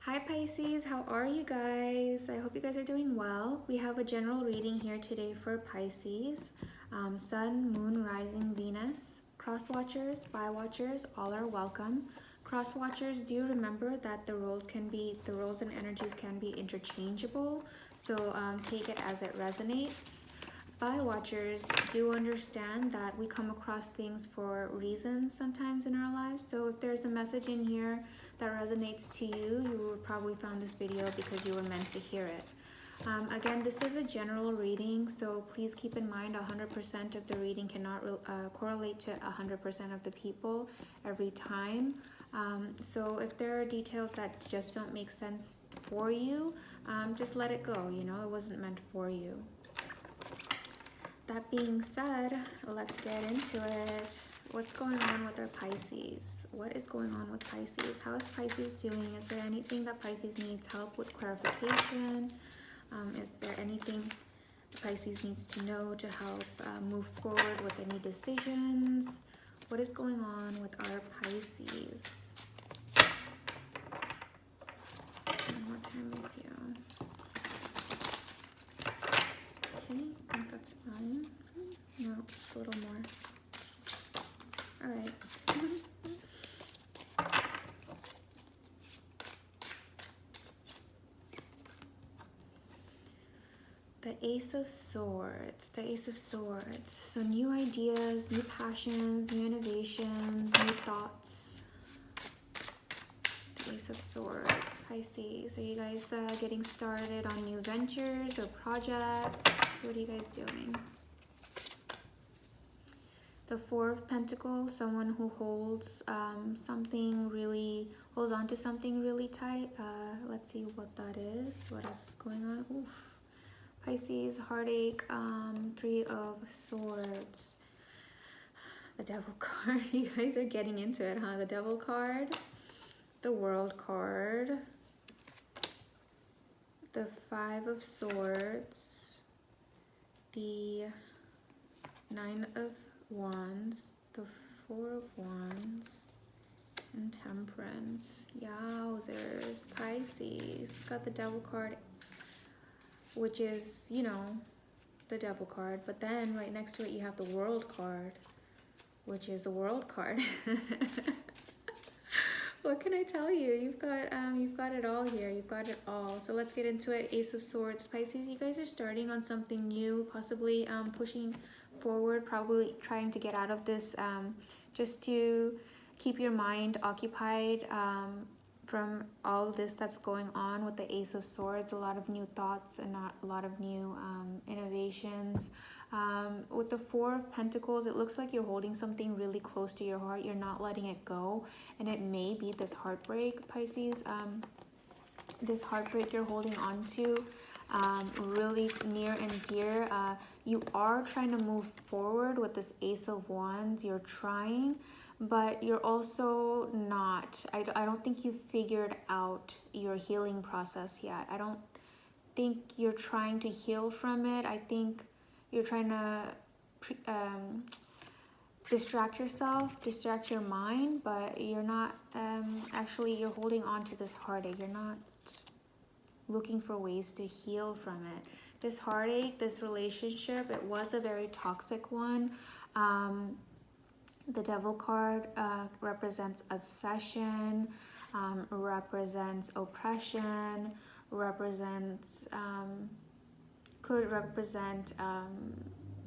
Hi Pisces, how are you guys? I hope you guys are doing well. We have a general reading here today for Pisces. Sun, Moon, Rising, Venus. Cross watchers, bi watchers, all are welcome. Cross watchers, do remember that the roles and energies can be interchangeable. So take it as it resonates. Bi watchers, do understand that we come across things for reasons sometimes in our lives. So if there's a message in here that resonates to you, you will probably found this video because you were meant to hear it. Again, this is a general reading, so please keep in mind 100% of the reading cannot correlate to 100% of the people every time. So if there are details that just don't make sense for you, just let it go. You know, it wasn't meant for you. That being said, let's get into it. What's going on with our Pisces? What is going on with Pisces? How is Pisces doing? Is there anything that Pisces needs help with clarification? Is there anything Pisces needs to know to help move forward with any decisions? What is going on with our Pisces? One more time with you. Okay, I think that's fine. No, just a little more. All right. The Ace of Swords. The Ace of Swords. So new ideas, new passions, new innovations, new thoughts. The Ace of Swords. Pisces. Are you guys getting started on new ventures or projects? What are you guys doing? The Four of Pentacles, someone who holds holds on to something really tight. Let's see what that is. What else is going on? Oof. Pisces, heartache, Three of Swords. The Devil card. You guys are getting into it, huh? The Devil card. The World card. The Five of Swords. The Nine of Wands, the Four of Wands, and Temperance. Yowzers, Pisces. Got the Devil card, which is, you know, the Devil card. But then right next to it you have the World card, which is the World card. What can I tell you? You've got it all here. You've got it all. So let's get into it. Ace of Swords. Pisces, you guys are starting on something new, possibly pushing forward, probably trying to get out of this, just to keep your mind occupied from all this that's going on with the Ace of Swords. A lot of new thoughts and not a lot of new innovations. With the Four of Pentacles, it looks like you're holding something really close to your heart. You're not letting it go, and it may be this heartbreak, Pisces. This heartbreak you're holding on to, really near and dear. You are trying to move forward with this Ace of Wands. You're trying, but you're also not. I don't think you've figured out your healing process yet. I don't think you're trying to heal from it. I think you're trying to distract yourself, distract your mind, but you're not actually, you're holding on to this heartache. You're not looking for ways to heal from it. This heartache, this relationship, it was a very toxic one. The Devil card represents obsession, represents oppression, represents could represent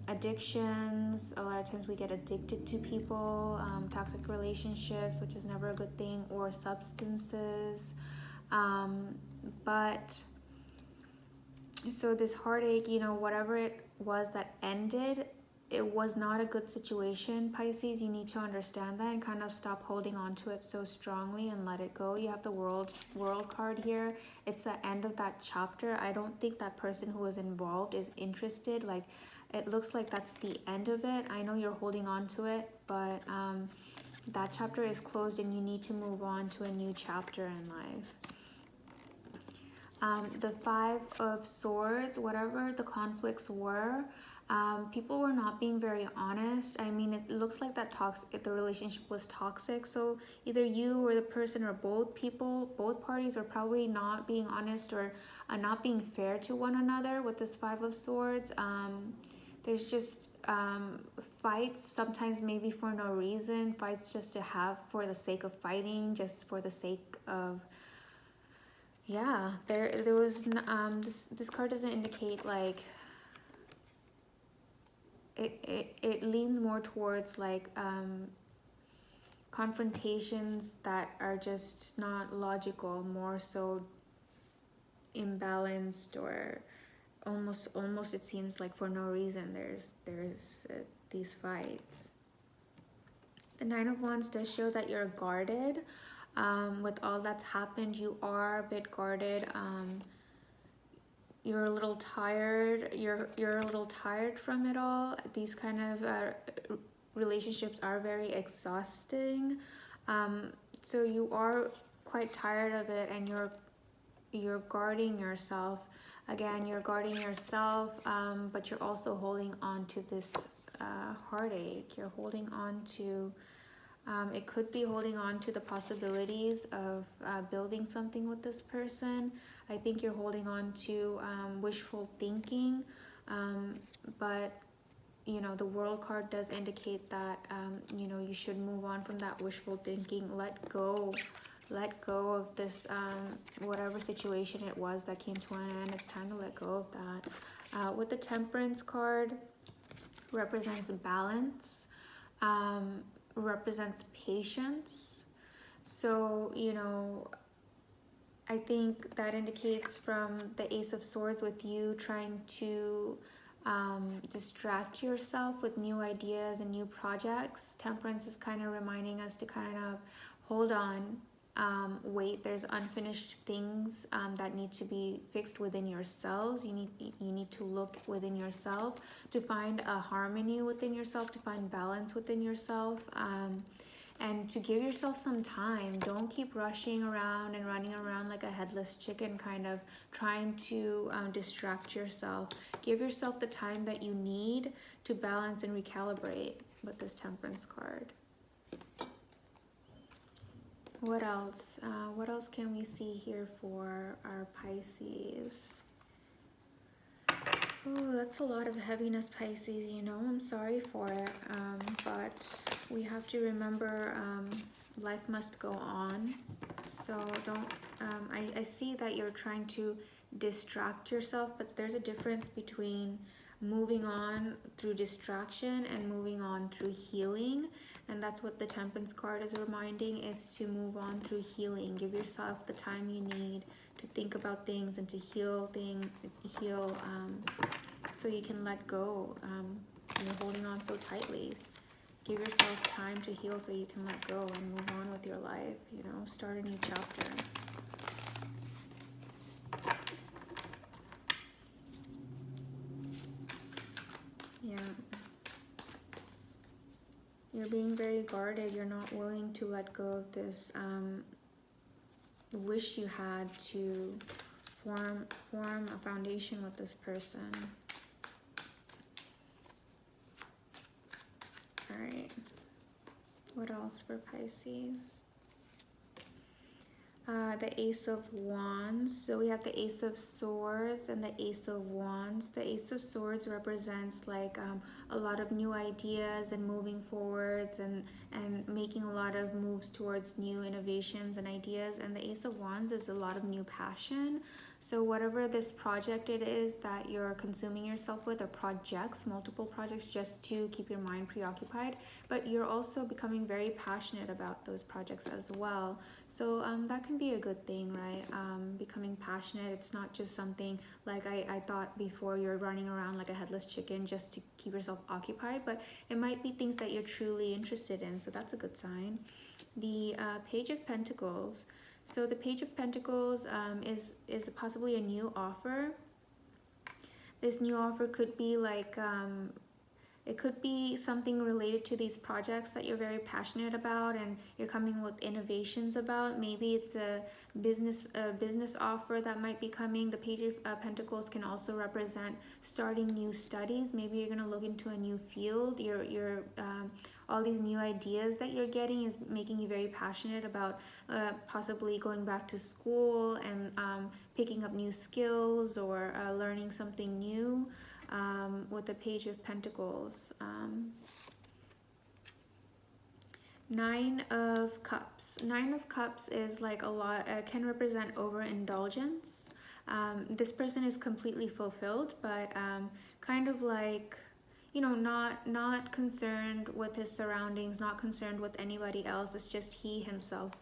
addictions. A lot of times we get addicted to people, toxic relationships, which is never a good thing, or substances. But so this heartache, you know, whatever it was that ended, it was not a good situation, Pisces. You need to understand that and kind of stop holding on to it so strongly and let it go. You have the world card here. It's the end of that chapter. I don't think that person who was involved is interested. Like, it looks like that's the end of it. I know you're holding on to it, but that chapter is closed and you need to move on to a new chapter in life. The Five of Swords, whatever the conflicts were, People were not being very honest. I mean, it looks like that the relationship was toxic. So either you or the person or both parties are probably not being honest or not being fair to one another with this Five of Swords. There's just fights, sometimes maybe for no reason, fights just to have for the sake of fighting, just for the sake of, yeah, there was, this card doesn't indicate like, it leans more towards like confrontations that are just not logical, more so imbalanced, or almost it seems like for no reason there's these fights. The Nine of Wands does show that you're guarded. With all that's happened, you are a bit guarded. You're a little tired. You're a little tired from it all. These kind of relationships are very exhausting. So you are quite tired of it, and you're guarding yourself. Again, you're guarding yourself, but you're also holding on to this heartache. You're holding on to, it could be holding on to the possibilities of building something with this person. I think you're holding on to wishful thinking, but you know, the World card does indicate that you know, you should move on from that wishful thinking. Let go of this whatever situation it was that came to an end. It's time to let go of that. With the Temperance card, represents balance, represents patience. So, you know, I think that indicates from the Ace of Swords, with you trying to distract yourself with new ideas and new projects. Temperance is kind of reminding us to kind of hold on, wait. There's unfinished things that need to be fixed within yourselves. You need to look within yourself to find a harmony within yourself, to find balance within yourself, and to give yourself some time. Don't keep rushing around and running around like a headless chicken, kind of trying to distract yourself. Give yourself the time that you need to balance and recalibrate with this Temperance card. What else? What else can we see here for our Pisces? Oh, that's a lot of heaviness, Pisces, you know. I'm sorry for it, but we have to remember life must go on. So don't, I see that you're trying to distract yourself, but there's a difference between moving on through distraction and moving on through healing. And that's what the Temperance card is reminding, is to move on through healing. Give yourself the time you need to think about things and to heal so you can let go. You're holding on so tightly. Give yourself time to heal so you can let go and move on with your life, you know, start a new chapter. Yeah. You're being very guarded. You're not willing to let go of this wish you had to form a foundation with this person. All right. What else for Pisces? The Ace of Wands. So we have the Ace of Swords and the Ace of Wands. The Ace of Swords represents like a lot of new ideas and moving forwards and making a lot of moves towards new innovations and ideas. And the Ace of Wands is a lot of new passion. So whatever this project it is that you're consuming yourself with, or projects, multiple projects, just to keep your mind preoccupied, but you're also becoming very passionate about those projects as well. So that can be a good thing, right? Becoming passionate. It's not just something like I thought before, you're running around like a headless chicken just to keep yourself occupied, but it might be things that you're truly interested in. So that's a good sign. The Page of Pentacles. So the Page of Pentacles is possibly a new offer. This new offer could be like, It could be something related to these projects that you're very passionate about and you're coming with innovations about. Maybe it's a business offer that might be coming. The Page of Pentacles can also represent starting new studies. Maybe you're going to look into a new field. Your all these new ideas that you're getting is making you very passionate about possibly going back to school and picking up new skills or learning something new. With the Page of Pentacles. Nine of Cups. Nine of Cups is like a lot, can represent overindulgence. This person is completely fulfilled, but kind of like, you know, not concerned with his surroundings, not concerned with anybody else. It's just he himself.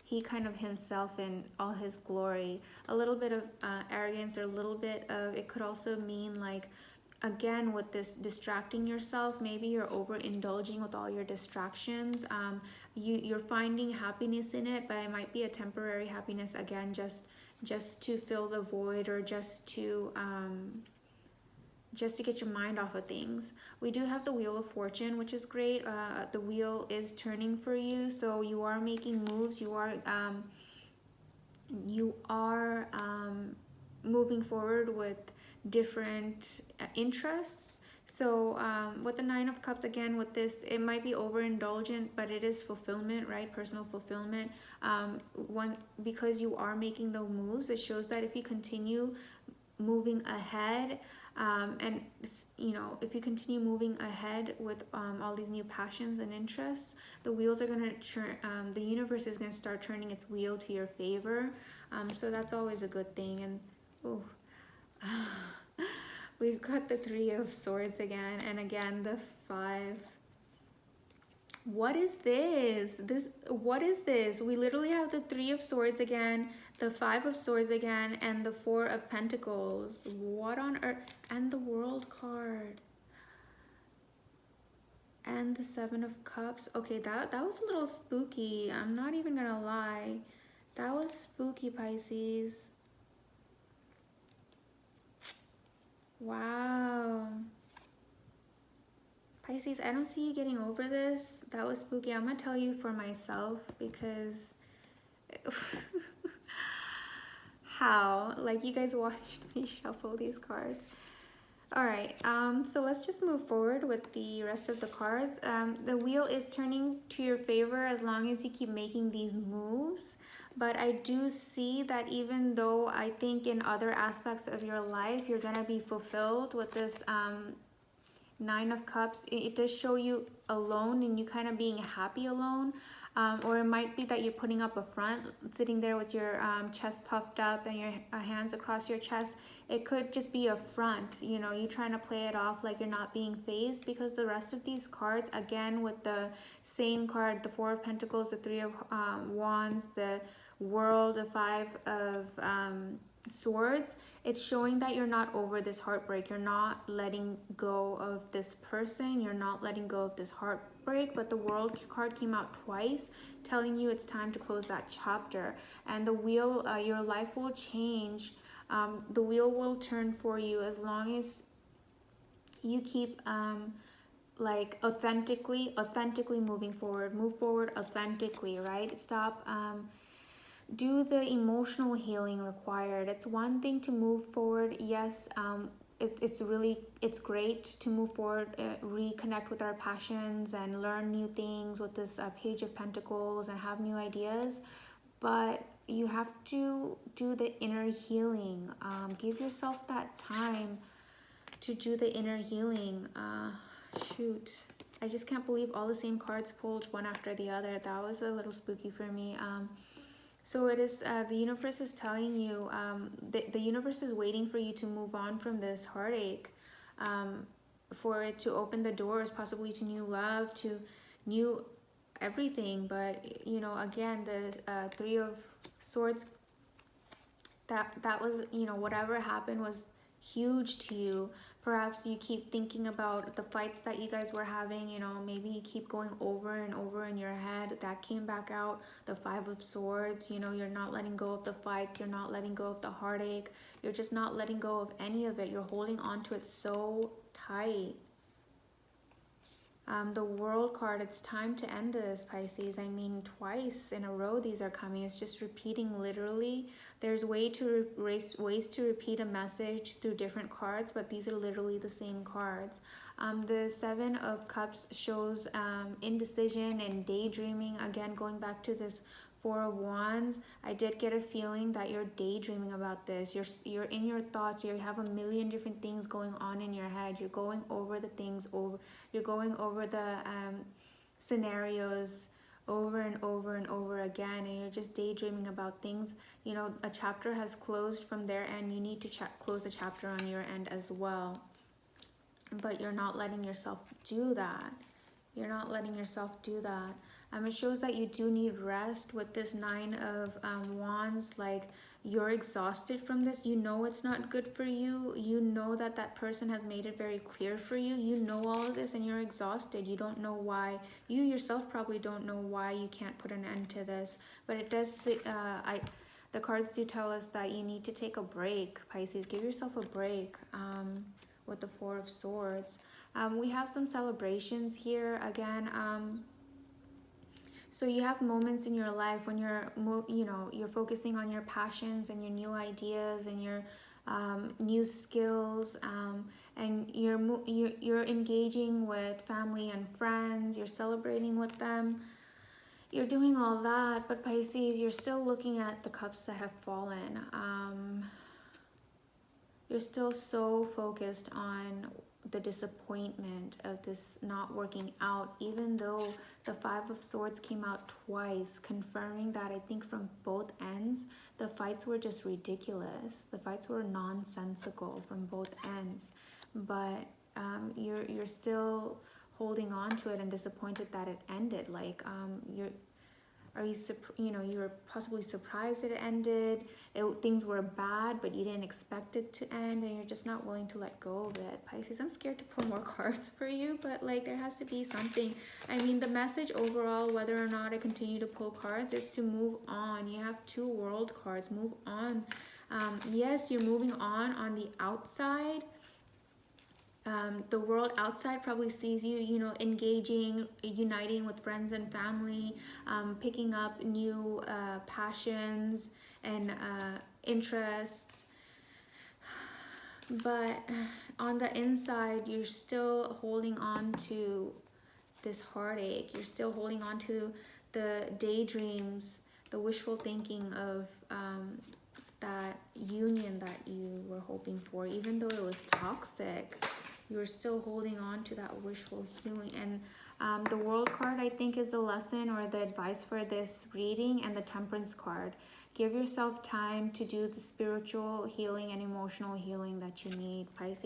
He kind of himself in all his glory. A little bit of arrogance, or a little bit of, it could also mean like, again, with this distracting yourself, maybe you're overindulging with all your distractions. You're finding happiness in it, but it might be a temporary happiness, again, just to fill the void, or just to get your mind off of things. We do have the Wheel of Fortune, which is great. The wheel is turning for you, so you are making moves. You are moving forward with different interests. So with the Nine of Cups, again, with this, it might be overindulgent, but it is fulfillment, right? Personal fulfillment. Because you are making the moves, it shows that if you continue moving ahead, and you know, if you continue moving ahead with all these new passions and interests, the wheels are going to turn, the universe is going to start turning its wheel to your favor. So that's always a good thing. And oh, we've got the Three of Swords again, and again the Five. What is this? What is this? We literally have the Three of Swords again, the Five of Swords again, and the Four of Pentacles. What on earth? And the World card. And the Seven of Cups. Okay, that was a little spooky. I'm not even gonna lie. That was spooky, Pisces. Wow. Pisces, I don't see you getting over this. That was spooky. I'm going to tell you for myself, because how? Like, you guys watched me shuffle these cards. All right, so let's just move forward with the rest of the cards. The wheel is turning to your favor as long as you keep making these moves. But I do see that even though I think in other aspects of your life, you're going to be fulfilled with this Nine of Cups, it does show you alone and you kind of being happy alone. Or it might be that you're putting up a front, sitting there with your chest puffed up and your hands across your chest. It could just be a front, you know, you trying to play it off like you're not being phased, because the rest of these cards, again, with the same card, the Four of Pentacles, the Three of Wands, the World, the Five of Swords, it's showing that you're not over this heartbreak. You're not letting go of this person. You're not letting go of this heartbreak. But the World card came out twice, telling you it's time to close that chapter. And the wheel, your life will change. The wheel will turn for you as long as you keep like authentically moving forward. Move forward authentically, right? Stop do the emotional healing required. It's one thing to move forward. Yes, it's great to move forward, reconnect with our passions and learn new things with this Page of Pentacles and have new ideas. But you have to do the inner healing. Give yourself that time to do the inner healing. Shoot. I just can't believe all the same cards pulled one after the other. That was a little spooky for me. So it is, the universe is telling you, the universe is waiting for you to move on from this heartache, for it to open the doors possibly to new love, to new everything. But, you know, again, the Three of Swords, that was, you know, whatever happened was huge to you. Perhaps you keep thinking about the fights that you guys were having, you know, maybe you keep going over and over in your head. That came back out, the Five of Swords, you know, you're not letting go of the fights, you're not letting go of the heartache, you're just not letting go of any of it. You're holding on to it so tight. The World card, it's time to end this, Pisces. I mean, twice in a row these are coming. It's just repeating literally. There's ways to repeat a message through different cards, but these are literally the same cards. The Seven of Cups shows indecision and daydreaming. Again, going back to this Four of Wands, I did get a feeling that you're daydreaming about this. You're in your thoughts. You have a million different things going on in your head. You're going over the things over. You're going over the scenarios over and over and over again, and you're just daydreaming about things. You know, a chapter has closed from their end. You need to close the chapter on your end as well. But you're not letting yourself do that. You're not letting yourself do that. It shows that you do need rest with this Nine of Wands. Like, you're exhausted from this. You know it's not good for you. You know that that person has made it very clear for you. You know all of this and you're exhausted. You don't know why. You yourself probably don't know why you can't put an end to this. But it does say, the cards do tell us that you need to take a break, Pisces. Give yourself a break with the Four of Swords. We have some celebrations here again. So you have moments in your life when you're focusing on your passions and your new ideas and your new skills, and you're engaging with family and friends. You're celebrating with them. You're doing all that, but Pisces, you're still looking at the cups that have fallen. You're still so focused on the disappointment of this not working out, even though the Five of Swords came out twice, confirming that I think from both ends, the fights were just ridiculous. The fights were nonsensical from both ends. But you're still holding on to it and disappointed that it ended. Like, you were possibly surprised it ended. Things were bad, but you didn't expect it to end, and you're just not willing to let go of it. Pisces, I'm scared to pull more cards for you, but like, there has to be something. I mean, the message overall, whether or not I continue to pull cards, is to move on. You have two World cards. Move on. Yes, you're moving on the outside. The world outside probably sees you, engaging, uniting with friends and family, picking up new passions and interests. But on the inside, you're still holding on to this heartache. You're still holding on to the daydreams, the wishful thinking of that union that you were hoping for. Even though it was toxic, you're still holding on to that wishful healing. And the World card, I think, is the lesson or the advice for this reading, and the Temperance card. Give yourself time to do the spiritual healing and emotional healing that you need, Pisces.